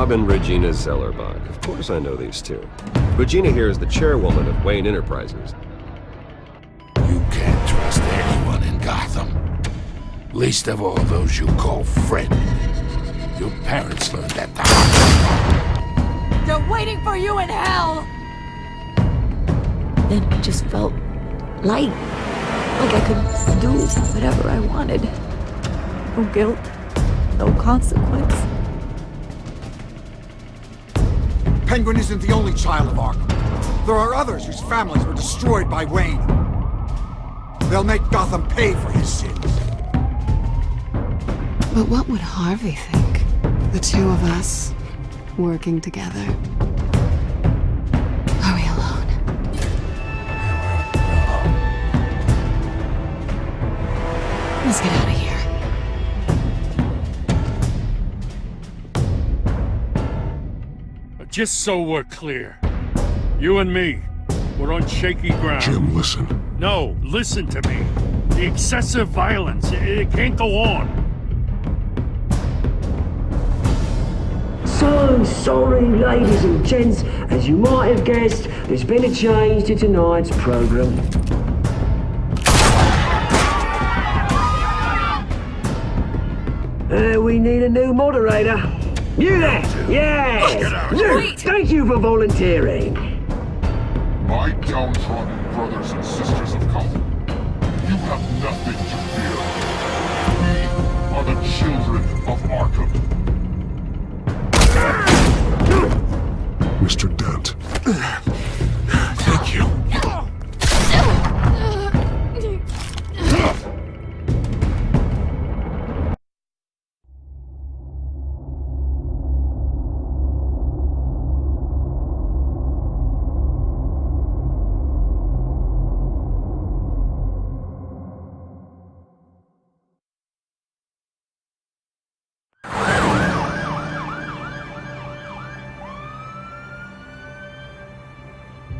Bob and Regina Zellerbach. Of course I know these two. Regina here is the chairwoman of Wayne Enterprises. You can't trust anyone in Gotham. Least of all those you call friends. Your parents learned that the hard way. They're waiting for you in hell! Then it just felt light. Like I could do whatever I wanted. No guilt, no consequence. Penguin isn't the only child of Arkham. There are others whose families were destroyed by Wayne. They'll make Gotham pay for his sins. But what would Harvey think? The two of us, working together. Are we alone? Let's get out of here. Just so we're clear, you and me, we're on shaky ground. Jim, listen. No, listen to me. The excessive violence, it can't go on. So sorry, ladies and gents. As you might have guessed, there's been a change to tonight's program. We need a new moderator. You there? Yes! Luke, thank you for volunteering. My downtrodden brothers and sisters of Gotham, you have nothing to fear. We are the children of Arkham. Mr. Dent. Thank you.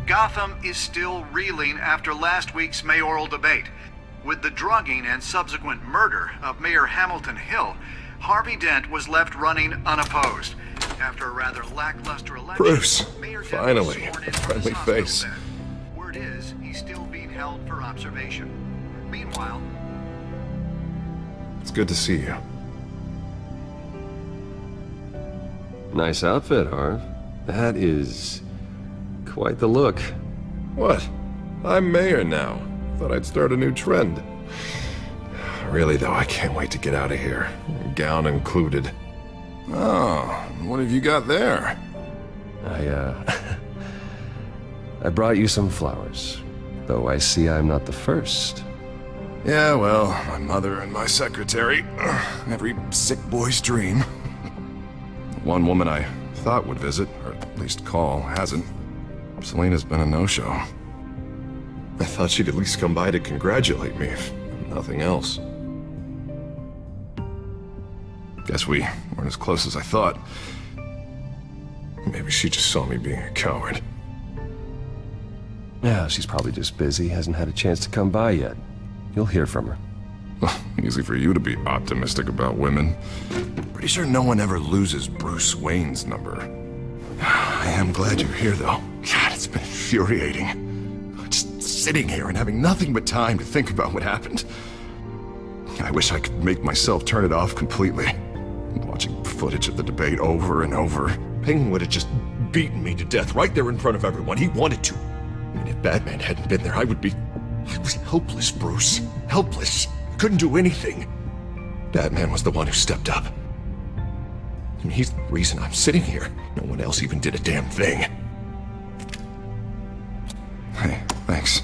Gotham is still reeling after last week's mayoral debate. With the drugging and subsequent murder of Mayor Hamilton Hill, Harvey Dent was left running unopposed. After a rather lackluster election, Bruce, Mayor Dent finally, was sworn a into friendly his hospital face. bed. Word is, he's still being held for observation. Meanwhile, It's good to see you. Nice outfit, Harv. That is quite the look. What? I'm mayor now. Thought I'd start a new trend. Really, though, I can't wait to get out of here. Gown included. Oh, what have you got there? I brought you some flowers. Though I see I'm not the first. Yeah, well, my mother and my secretary. Every sick boy's dream. One woman I thought would visit, or at least call, hasn't. Selena's been a no-show. I thought she'd at least come by to congratulate me, if nothing else. Guess we weren't as close as I thought. Maybe she just saw me being a coward. Yeah, she's probably just busy, hasn't had a chance to come by yet. You'll hear from her. Well, easy for you to be optimistic about women. Pretty sure no one ever loses Bruce Wayne's number. I am glad you're here, though. God, it's been infuriating. Just sitting here and having nothing but time to think about what happened. I wish I could make myself turn it off completely. Watching footage of the debate over and over. Penguin would have just beaten me to death right there in front of everyone. He wanted to. I mean, if Batman hadn't been there, I was helpless, Bruce. Helpless. Couldn't do anything. Batman was the one who stepped up. I mean, he's the reason I'm sitting here. No one else even did a damn thing. Hey, thanks.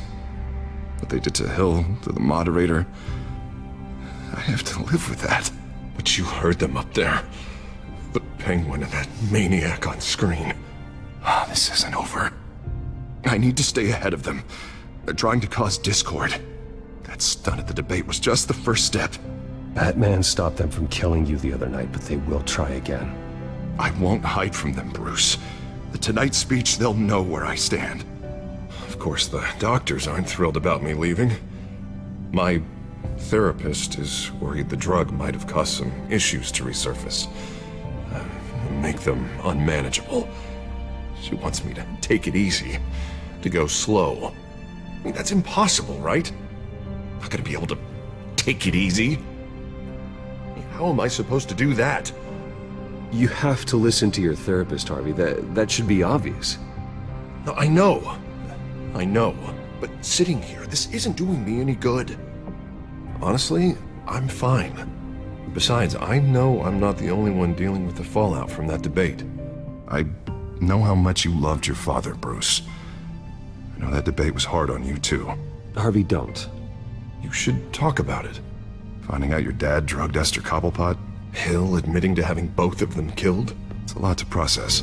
What they did to Hill, to the moderator, I have to live with that. But you heard them up there. The Penguin and that maniac on screen. This isn't over. I need to stay ahead of them. They're trying to cause discord. That stunt at the debate was just the first step. Batman stopped them from killing you the other night, but they will try again. I won't hide from them, Bruce. The Tonight speech, they'll know where I stand. Of course, the doctors aren't thrilled about me leaving. My therapist is worried the drug might have caused some issues to resurface. make them unmanageable. She wants me to take it easy, to go slow. I mean, that's impossible, right? I'm not gonna be able to take it easy. I mean, how am I supposed to do that? You have to listen to your therapist, Harvey. That should be obvious. No, I know. But sitting here, this isn't doing me any good. Honestly, I'm fine. Besides, I know I'm not the only one dealing with the fallout from that debate. I know how much you loved your father, Bruce. I know that debate was hard on you, too. Harvey, don't. You should talk about it. Finding out your dad drugged Esther Cobblepot, Hill admitting to having both of them killed. It's a lot to process.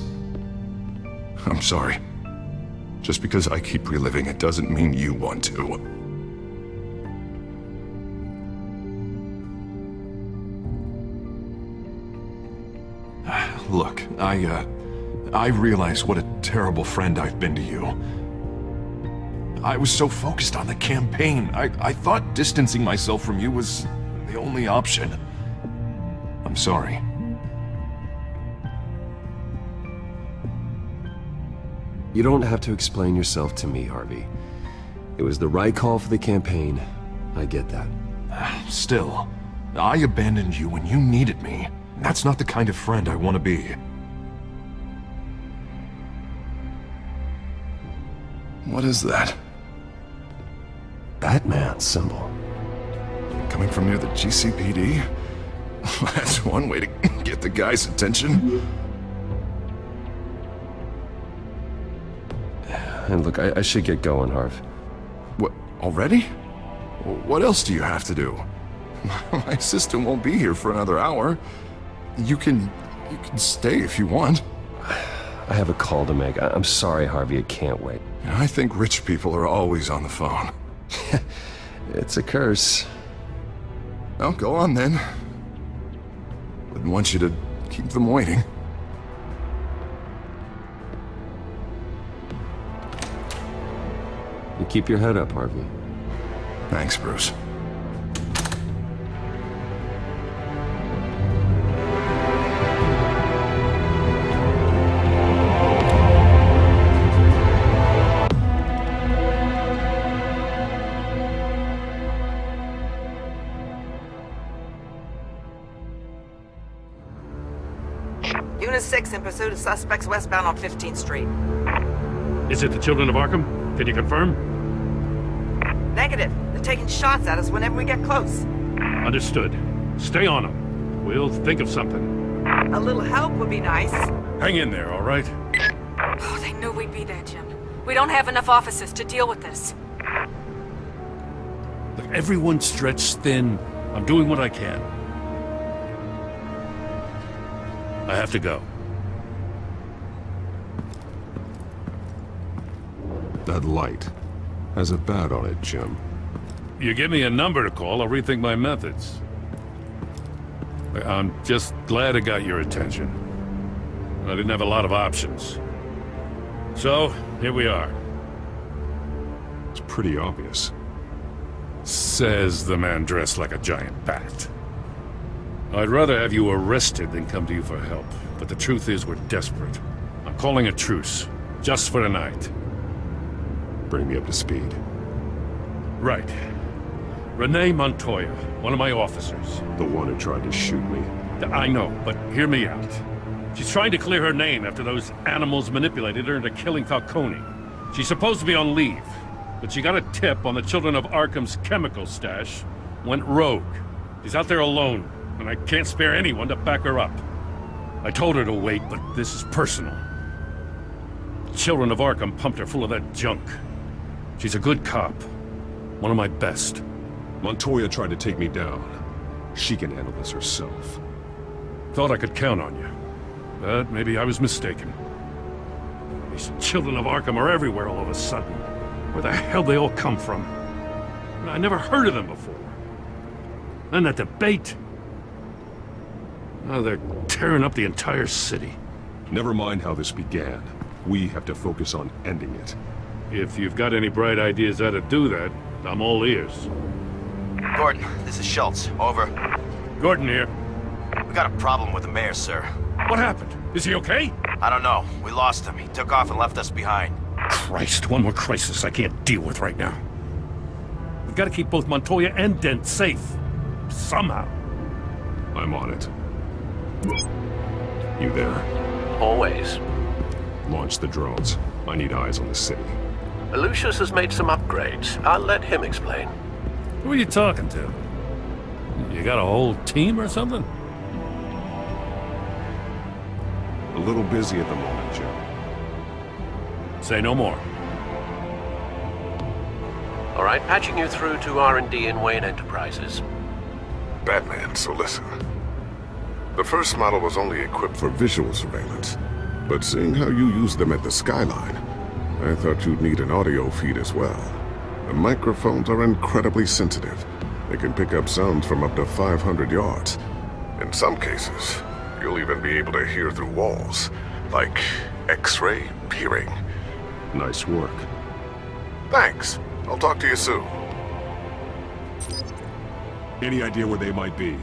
I'm sorry. Just because I keep reliving it doesn't mean you want to. Look, I realize what a terrible friend I've been to you. I was so focused on the campaign. I thought distancing myself from you was the only option. I'm sorry. You don't have to explain yourself to me, Harvey. It was the right call for the campaign. I get that. Still, I abandoned you when you needed me. That's not the kind of friend I want to be. What is that? Batman symbol. Coming from near the GCPD? That's one way to get the guy's attention. And look, I should get going, Harv. What, already? What else do you have to do? My assistant won't be here for another hour. You can stay if you want. I have a call to make. I'm sorry, Harvey, I can't wait. I think rich people are always on the phone. It's a curse. Well, go on then. Wouldn't want you to keep them waiting. You keep your head up, Harvey. Thanks, Bruce. Unit 6 in pursuit of suspects westbound on 15th Street. Is it the Children of Arkham? Can you confirm? Negative. They're taking shots at us whenever we get close. Understood. Stay on them. We'll think of something. A little help would be nice. Hang in there, all right? Oh, they knew we'd be there, Jim. We don't have enough officers to deal with this. Look, everyone's stretched thin. I'm doing what I can. I have to go. That light has a bat on it, Jim. You give me a number to call, I'll rethink my methods. I'm just glad it got your attention. I didn't have a lot of options. So, here we are. It's pretty obvious. Says the man dressed like a giant bat. I'd rather have you arrested than come to you for help, but the truth is we're desperate. I'm calling a truce, just for tonight. Bring me up to speed. Right. Renee Montoya, one of my officers. The one who tried to shoot me. I know, but hear me out. She's trying to clear her name after those animals manipulated her into killing Falcone. She's supposed to be on leave, but she got a tip on the Children of Arkham's chemical stash, went rogue. She's out there alone, and I can't spare anyone to back her up. I told her to wait, but this is personal. The Children of Arkham pumped her full of that junk. She's a good cop. One of my best. Montoya tried to take me down. She can handle this herself. Thought I could count on you. But maybe I was mistaken. These Children of Arkham are everywhere all of a sudden. Where the hell they all come from? I never heard of them before. Then that debate. Now they're tearing up the entire city. Never mind how this began. We have to focus on ending it. If you've got any bright ideas how to do that, I'm all ears. Gordon, this is Schultz. Over. Gordon here. We got a problem with the mayor, sir. What happened? Is he okay? I don't know. We lost him. He took off and left us behind. Christ, one more crisis I can't deal with right now. We've got to keep both Montoya and Dent safe. Somehow. I'm on it. You there? Always. Launch the drones. I need eyes on the city. Lucius has made some upgrades. I'll let him explain. Who are you talking to? You got a whole team or something? A little busy at the moment, Joe. Say no more. All right, patching you through to R&D in Wayne Enterprises. Batman, so listen. The first model was only equipped for visual surveillance, but seeing how you use them at the skyline, I thought you'd need an audio feed as well. The microphones are incredibly sensitive. They can pick up sounds from up to 500 yards. In some cases, you'll even be able to hear through walls, like X-ray peering. Nice work. Thanks. I'll talk to you soon. Any idea where they might be?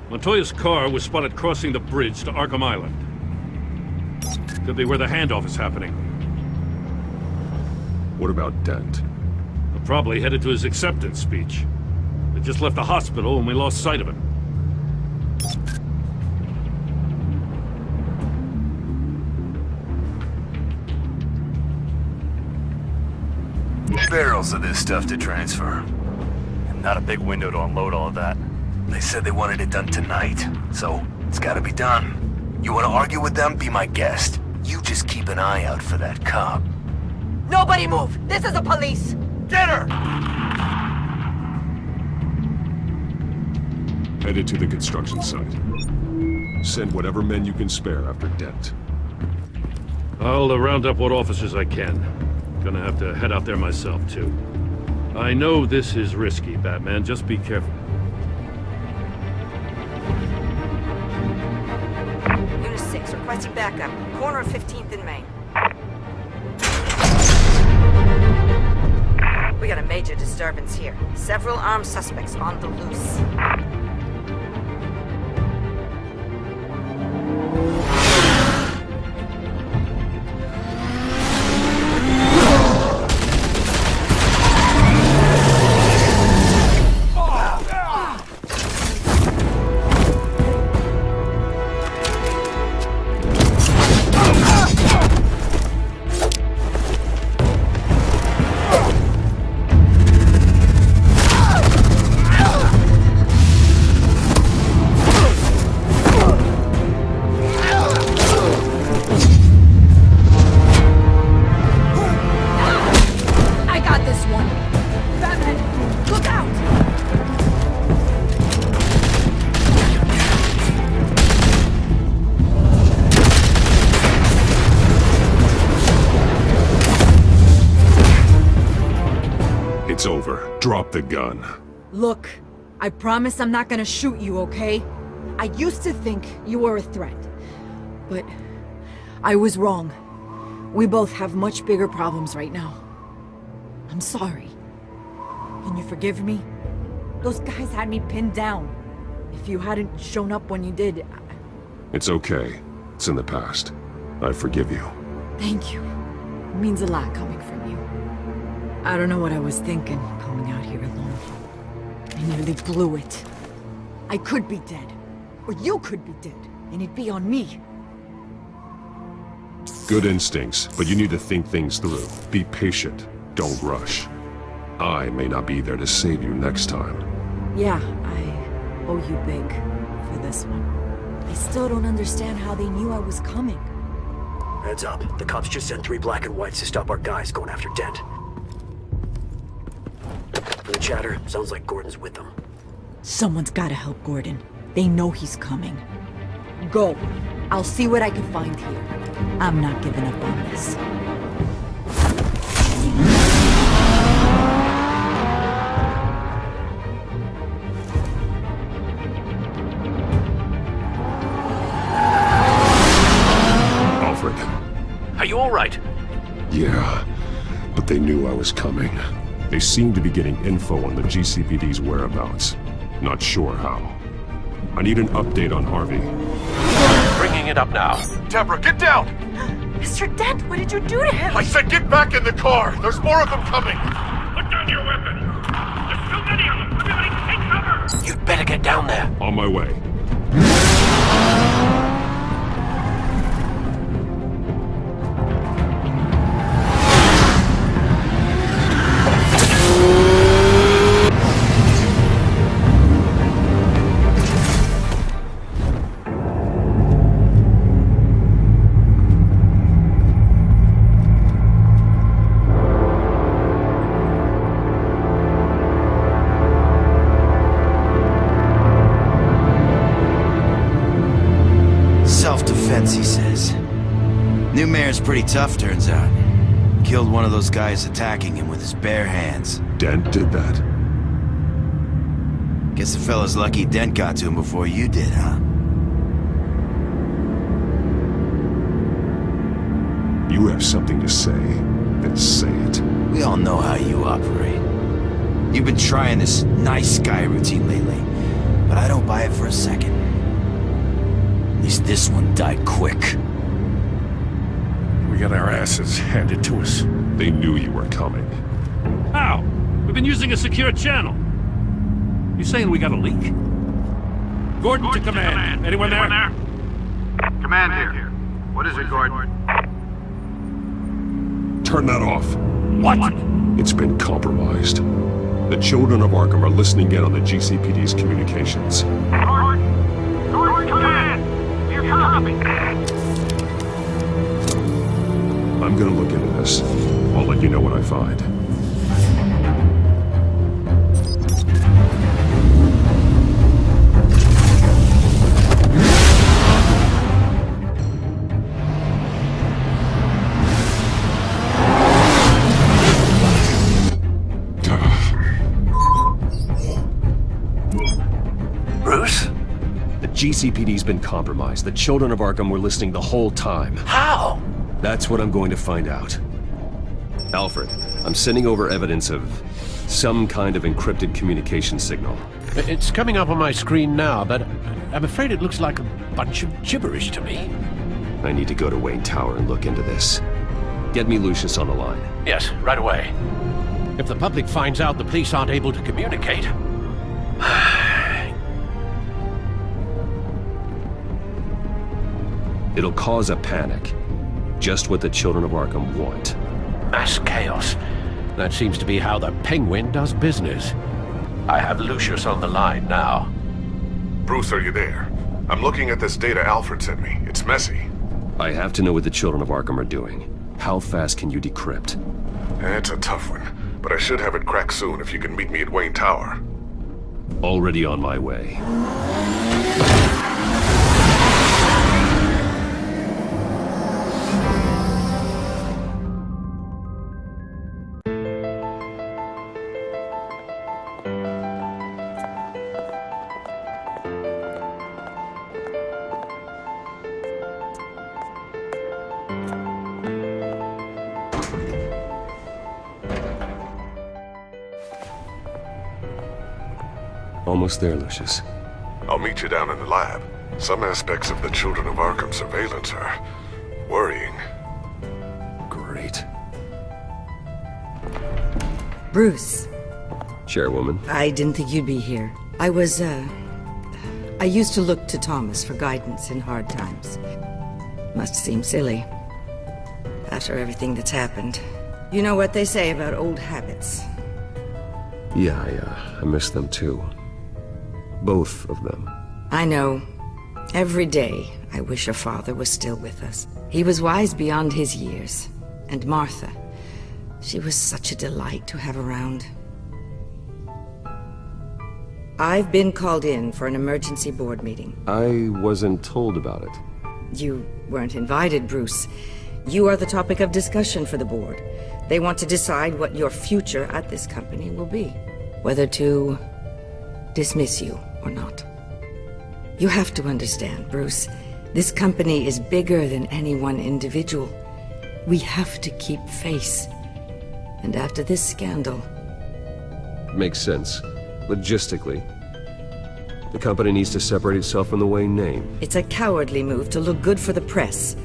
Montoya's car was spotted crossing the bridge to Arkham Island. Could be where the handoff is happening. What about Dent? They're probably headed to his acceptance speech. They just left the hospital and we lost sight of him. Barrels of this stuff to transfer. And not a big window to unload all of that. They said they wanted it done tonight, so it's gotta be done. You wanna argue with them? Be my guest. You just keep an eye out for that cop. Nobody move! This is the police! Get her! Headed to the construction site. Send whatever men you can spare after Dent. I'll round up what officers I can. Gonna have to head out there myself, too. I know this is risky, Batman. Just be careful. Unit 6, requesting backup. Corner of 15th and Main. We got a major disturbance here. Several armed suspects on the loose. It's over. Drop the gun. Look, I promise I'm not gonna shoot you, okay? I used to think you were a threat, but I was wrong. We both have much bigger problems right now. I'm sorry. Can you forgive me? Those guys had me pinned down. If you hadn't shown up when you did, It's okay. It's in the past. I forgive you. Thank you. It means a lot coming from you. I don't know what I was thinking, coming out here alone. I nearly blew it. I could be dead. Or you could be dead, and it'd be on me. Good instincts, but you need to think things through. Be patient. Don't rush. I may not be there to save you next time. Yeah, I owe you big for this one. I still don't understand how they knew I was coming. Heads up. The cops just sent 3 black and whites to stop our guys going after Dent. From the chatter, sounds like Gordon's with them. Someone's gotta help Gordon. They know he's coming. Go. I'll see what I can find here. I'm not giving up on this. Alfred. Are you all right? Yeah, but they knew I was coming. They seem to be getting info on the GCPD's whereabouts. Not sure how. I need an update on Harvey. Bring bringing it up now. Deborah, get down! Mr. Dent, what did you do to him? I said get back in the car! There's more of them coming! Put down your weapon! There's too many of them! Everybody take cover! You'd better get down there. On my way. Self-defense, he says. New mayor's pretty tough, turns out. Killed one of those guys attacking him with his bare hands. Dent did that? Guess the fella's lucky Dent got to him before you did, huh? You have something to say, then say it. We all know how you operate. You've been trying this nice guy routine lately, but I don't buy it for a second. At least this one died quick. We got our asses handed to us. They knew you were coming. How? We've been using a secure channel. You saying we got a leak? Gordon to command. Anyone there? Command here. What is it, Gordon? Turn that off. What? It's been compromised. The children of Arkham are listening in on the GCPD's communications. Gordon, command! You copy? I'm gonna look into this. I'll let you know what I find. Bruce? The GCPD's been compromised. The children of Arkham were listening the whole time. How? That's what I'm going to find out. Alfred, I'm sending over evidence of some kind of encrypted communication signal. It's coming up on my screen now, but I'm afraid it looks like a bunch of gibberish to me. I need to go to Wayne Tower and look into this. Get me Lucius on the line. Yes, right away. If the public finds out the police aren't able to communicate... It'll cause a panic. Just what the children of Arkham want. Mass chaos. That seems to be how the Penguin does business. I have Lucius on the line now. Bruce, are you there? I'm looking at this data Alfred sent me. It's messy. I have to know what the children of Arkham are doing. How fast can you decrypt? It's a tough one, but I should have it cracked soon if you can meet me at Wayne Tower. Already on my way. Almost there, Lucius. I'll meet you down in the lab. Some aspects of the Children of Arkham surveillance are worrying. Great. Bruce. Chairwoman. I didn't think you'd be here. I used to look to Thomas for guidance in hard times. Must seem silly. After everything that's happened. You know what they say about old habits. Yeah, I miss them too. Both of them. I know. Every day, I wish your father was still with us. He was wise beyond his years. And Martha, she was such a delight to have around. I've been called in for an emergency board meeting. I wasn't told about it. You weren't invited, Bruce. You are the topic of discussion for the board. They want to decide what your future at this company will be. Whether to dismiss you or not. You have to understand, Bruce. This company is bigger than any one individual. We have to keep face. And after this scandal... Makes sense. Logistically. The company needs to separate itself from the Wayne name. It's a cowardly move to look good for the press.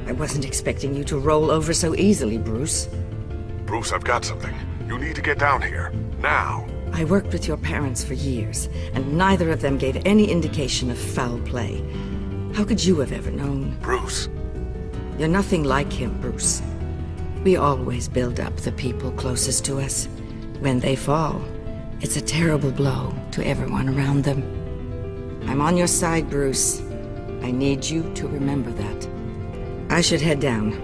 I wasn't expecting you to roll over so easily, Bruce. Bruce, I've got something. You need to get down here. Now. I worked with your parents for years, and neither of them gave any indication of foul play. How could you have ever known? Bruce. You're nothing like him, Bruce. We always build up the people closest to us. When they fall, it's a terrible blow to everyone around them. I'm on your side, Bruce. I need you to remember that. I should head down.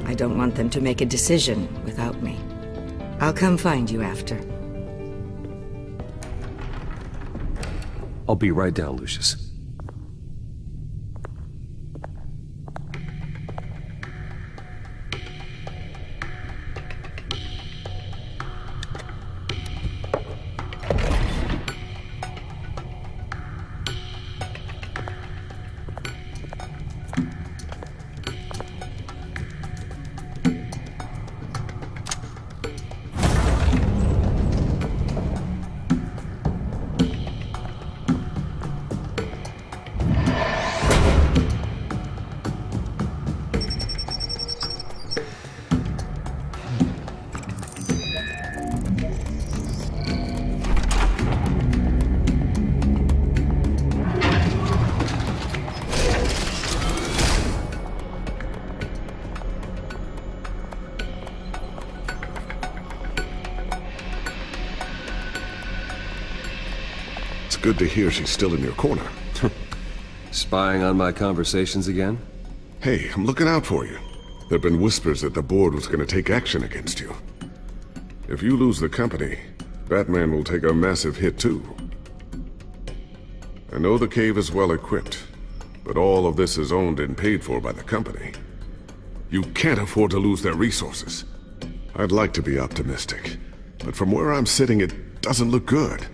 I don't want them to make a decision without me. I'll come find you after. I'll be right down, Lucius. Good to hear she's still in your corner. Spying on my conversations again? Hey, I'm looking out for you. There've been whispers that the board was going to take action against you. If you lose the company, Batman will take a massive hit too. I know the cave is well equipped, but all of this is owned and paid for by the company. You can't afford to lose their resources. I'd like to be optimistic, but from where I'm sitting, it doesn't look good.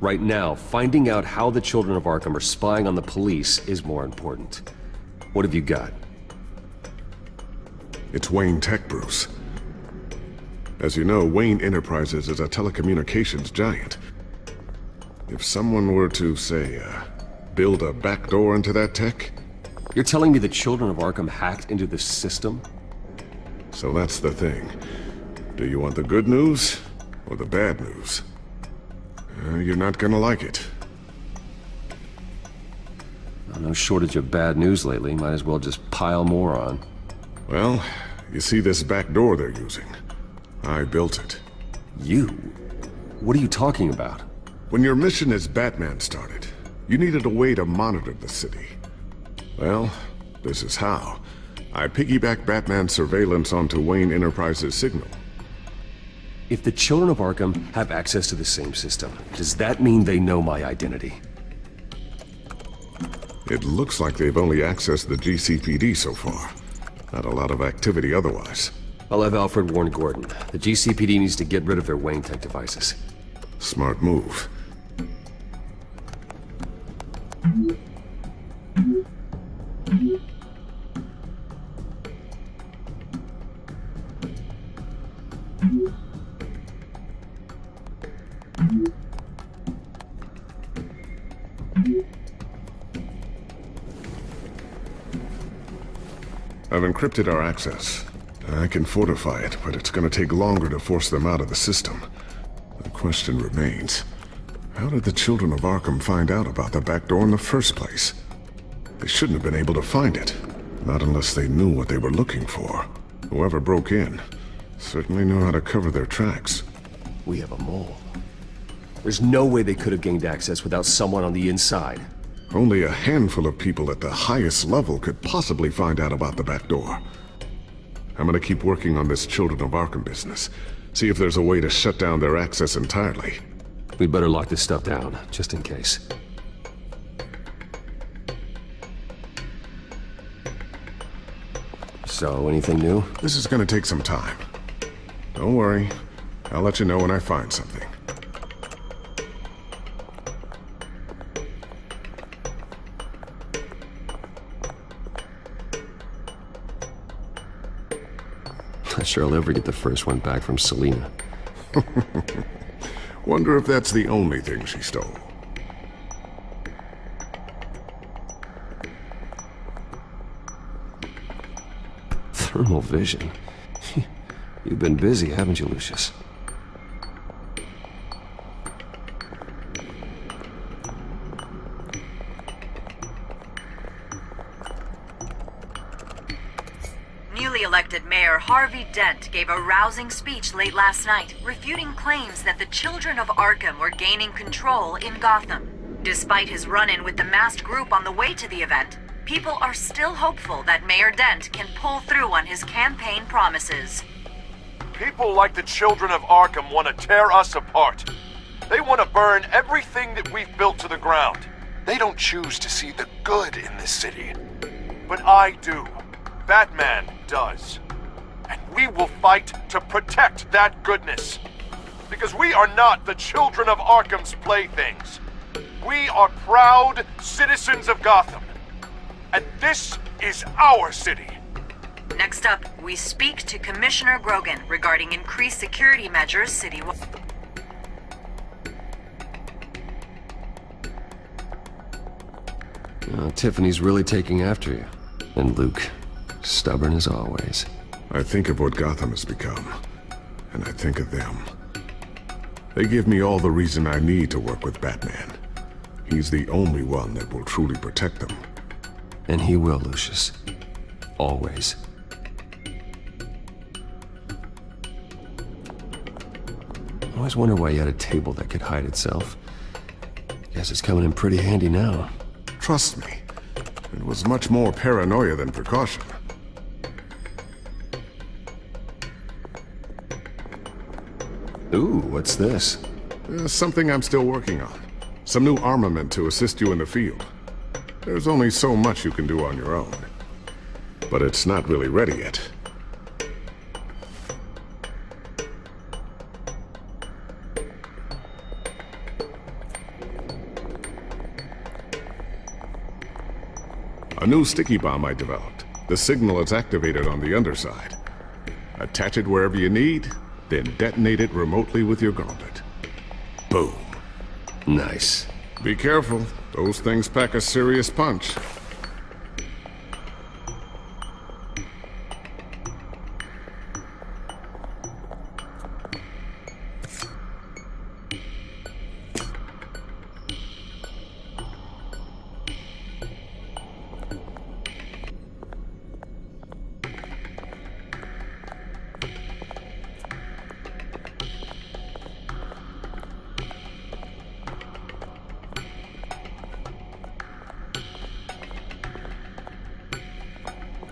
Right now, finding out how the children of Arkham are spying on the police is more important. What have you got? It's Wayne Tech, Bruce. As you know, Wayne Enterprises is a telecommunications giant. If someone were to, say, build a backdoor into that tech... You're telling me the children of Arkham hacked into this system? So that's the thing. Do you want the good news or the bad news? You're not gonna like it. No shortage of bad news lately. Might as well just pile more on. Well, you see this back door they're using? I built it. You? What are you talking about? When your mission as Batman started, you needed a way to monitor the city. Well, this is how. I piggybacked Batman's surveillance onto Wayne Enterprises' signal. If the children of Arkham have access to the same system, does that mean they know my identity? It looks like they've only accessed the GCPD so far. Not a lot of activity otherwise. I'll have Alfred warn Gordon. The GCPD needs to get rid of their Wayne Tech devices. Smart move. I've encrypted our access. I can fortify it, but it's gonna take longer to force them out of the system. The question remains, how did the children of Arkham find out about the back door in the first place? They shouldn't have been able to find it. Not unless they knew what they were looking for. Whoever broke in certainly knew how to cover their tracks. We have a mole. There's no way they could have gained access without someone on the inside. Only a handful of people at the highest level could possibly find out about the back door. I'm gonna keep working on this Children of Arkham business. See if there's a way to shut down their access entirely. We'd better lock this stuff down, just in case. So, anything new? This is gonna take some time. Don't worry. I'll let you know when I find something. Not sure I'll ever get the first one back from Selina. Wonder if that's the only thing she stole. Thermal vision. You've been busy, haven't you, Lucius? Newly elected Mayor Harvey Dent gave a rousing speech late last night, refuting claims that the children of Arkham were gaining control in Gotham. Despite his run-in with the masked group on the way to the event, people are still hopeful that Mayor Dent can pull through on his campaign promises. People like the children of Arkham want to tear us apart. They want to burn everything that we've built to the ground. They don't choose to see the good in this city. But I do. Batman does. And we will fight to protect that goodness. Because we are not the children of Arkham's playthings. We are proud citizens of Gotham. And this is our city. Next up, we speak to Commissioner Grogan regarding increased security measures citywide. Tiffany's really taking after you. And Luke, stubborn as always. I think of what Gotham has become, and I think of them. They give me all the reason I need to work with Batman. He's the only one that will truly protect them. And he will, Lucius. Always. I always wonder why you had a table that could hide itself. Guess it's coming in pretty handy now. Trust me, it was much more paranoia than precaution. Ooh, what's this? Something I'm still working on. Some new armament to assist you in the field. There's only so much you can do on your own. But it's not really ready yet. A new sticky bomb I developed. The signal is activated on the underside. Attach it wherever you need, then detonate it remotely with your gauntlet. Boom. Nice. Be careful. Those things pack a serious punch.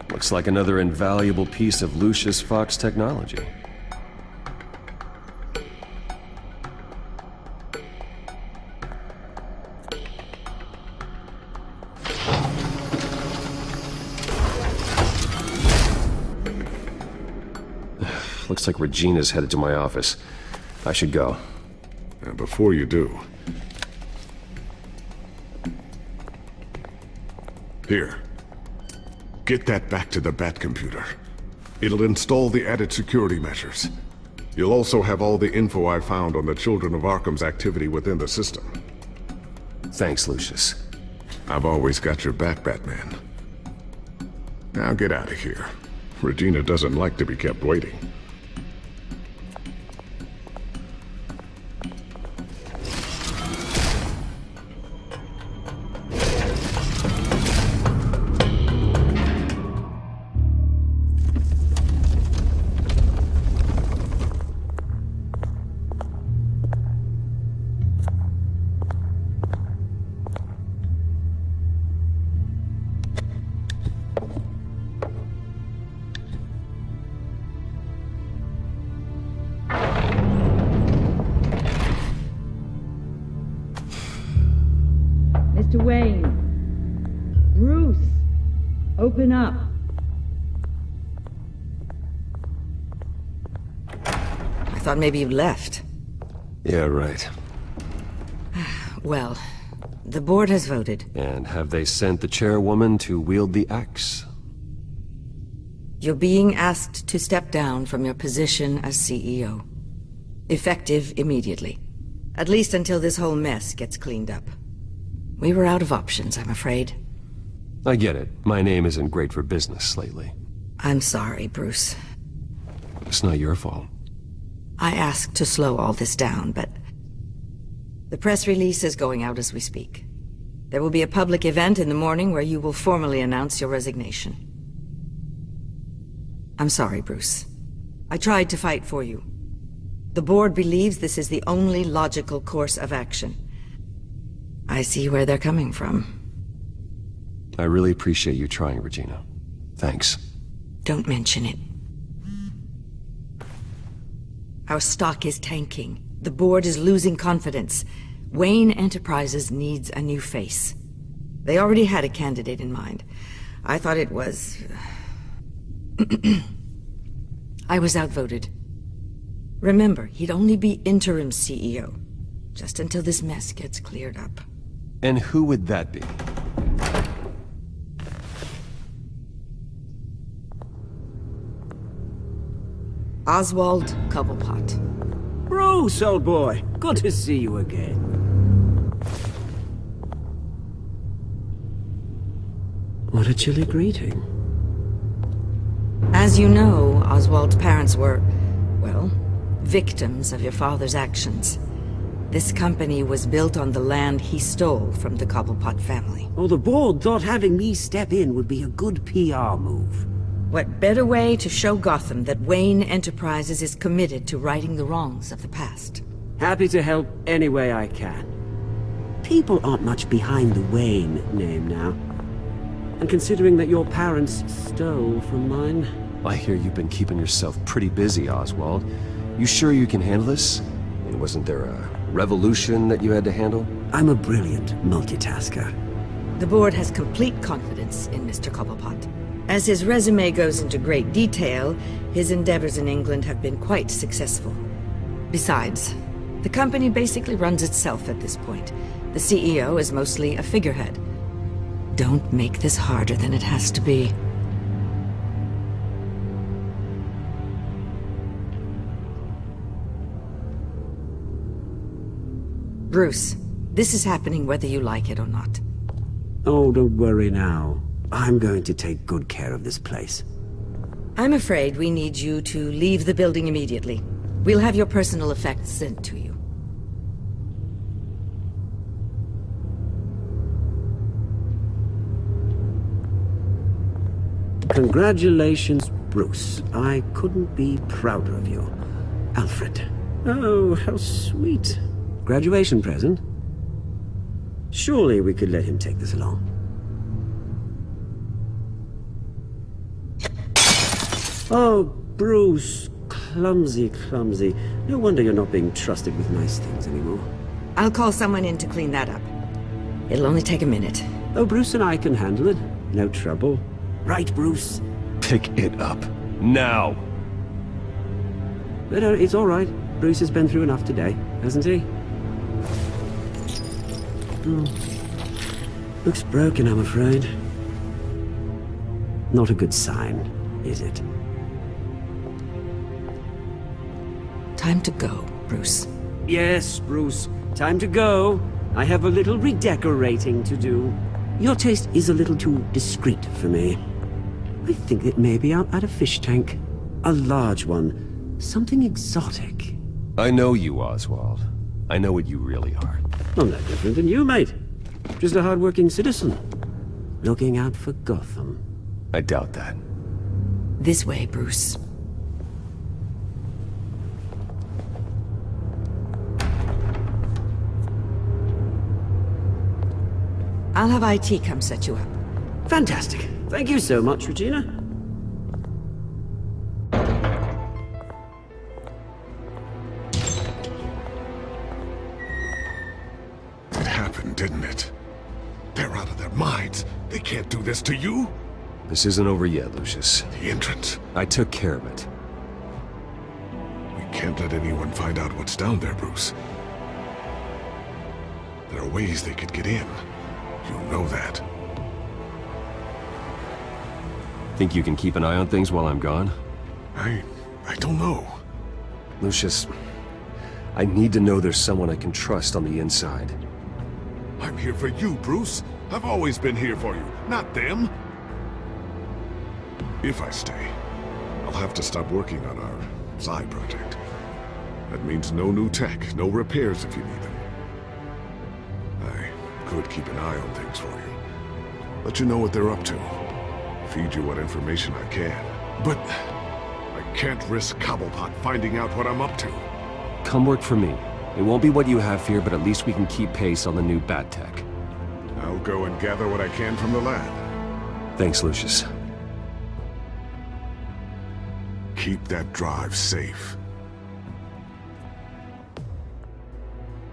Looks like another invaluable piece of Lucius Fox technology. Looks like Regina's headed to my office. I should go. And before you do... Here. Get that back to the Bat computer. It'll install the added security measures. You'll also have all the info I found on the Children of Arkham's activity within the system. Thanks, Lucius. I've always got your back, Batman. Now get out of here. Regina doesn't like to be kept waiting. Mr. Wayne. Bruce. Open up. I thought maybe you left. Yeah, right. Well, the board has voted. And have they sent the chairwoman to wield the axe? You're being asked to step down from your position as CEO. Effective immediately. At least until this whole mess gets cleaned up. We were out of options, I'm afraid. I get it. My name isn't great for business lately. I'm sorry, Bruce. It's not your fault. I asked to slow all this down, but the press release is going out as we speak. There will be a public event in the morning where you will formally announce your resignation. I'm sorry, Bruce. I tried to fight for you. The board believes this is the only logical course of action. I see where they're coming from. I really appreciate you trying, Regina. Thanks. Don't mention it. Our stock is tanking. The board is losing confidence. Wayne Enterprises needs a new face. They already had a candidate in mind. I thought it was... I was outvoted. Remember, he'd only be interim CEO, just until this mess gets cleared up. And who would that be? Oswald Cobblepot. Bruce, old boy. Good to see you again. What a chilly greeting. As you know, Oswald's parents were, well, victims of your father's actions. This company was built on the land he stole from the Cobblepot family. Oh, the board thought having me step in would be a good PR move. What better way to show Gotham that Wayne Enterprises is committed to righting the wrongs of the past? Happy to help any way I can. People aren't much behind the Wayne name now. And considering that your parents stole from mine... I hear you've been keeping yourself pretty busy, Oswald. You sure you can handle this? And wasn't there a revolution that you had to handle? I'm a brilliant multitasker. The board has complete confidence in Mr. Cobblepot. As his resume goes into great detail, his endeavors in England have been quite successful. Besides, the company basically runs itself at this point. The CEO is mostly a figurehead. Don't make this harder than it has to be. Bruce, this is happening whether you like it or not. Oh, don't worry now. I'm going to take good care of this place. I'm afraid we need you to leave the building immediately. We'll have your personal effects sent to you. Congratulations, Bruce. I couldn't be prouder of you. Alfred. Oh, how sweet. Graduation present? Surely we could let him take this along. Oh, Bruce. Clumsy, clumsy. No wonder you're not being trusted with nice things anymore. I'll call someone in to clean that up. It'll only take a minute. Oh, Bruce and I can handle it. No trouble. Right, Bruce? Pick it up. Now! But it's all right. Bruce has been through enough today, hasn't he? Looks broken, I'm afraid. Not a good sign, is it? Time to go, Bruce. Yes, Bruce. Time to go. I have a little redecorating to do. Your taste is a little too discreet for me. I think it may be out at a fish tank. A large one. Something exotic. I know you, Oswald. I know what you really are. I'm no different than you, mate. Just a hard-working citizen. Looking out for Gotham. I doubt that. This way, Bruce. I'll have IT come set you up. Fantastic. Thank you so much, Regina. It happened, didn't it? They're out of their minds. They can't do this to you. This isn't over yet, Lucius. The entrance. I took care of it. We can't let anyone find out what's down there, Bruce. There are ways they could get in. You know that. Think you can keep an eye on things while I'm gone? I don't know. Lucius, I need to know there's someone I can trust on the inside. I'm here for you, Bruce. I've always been here for you, not them. If I stay, I'll have to stop working on our side project. That means no new tech, no repairs if you need them. I could keep an eye on things for you. Let you know what they're up to. Feed you what information I can. But I can't risk Cobblepot finding out what I'm up to. Come work for me. It won't be what you have here, but at least we can keep pace on the new bat tech. I'll go and gather what I can from the lab. Thanks, Lucius. Keep that drive safe.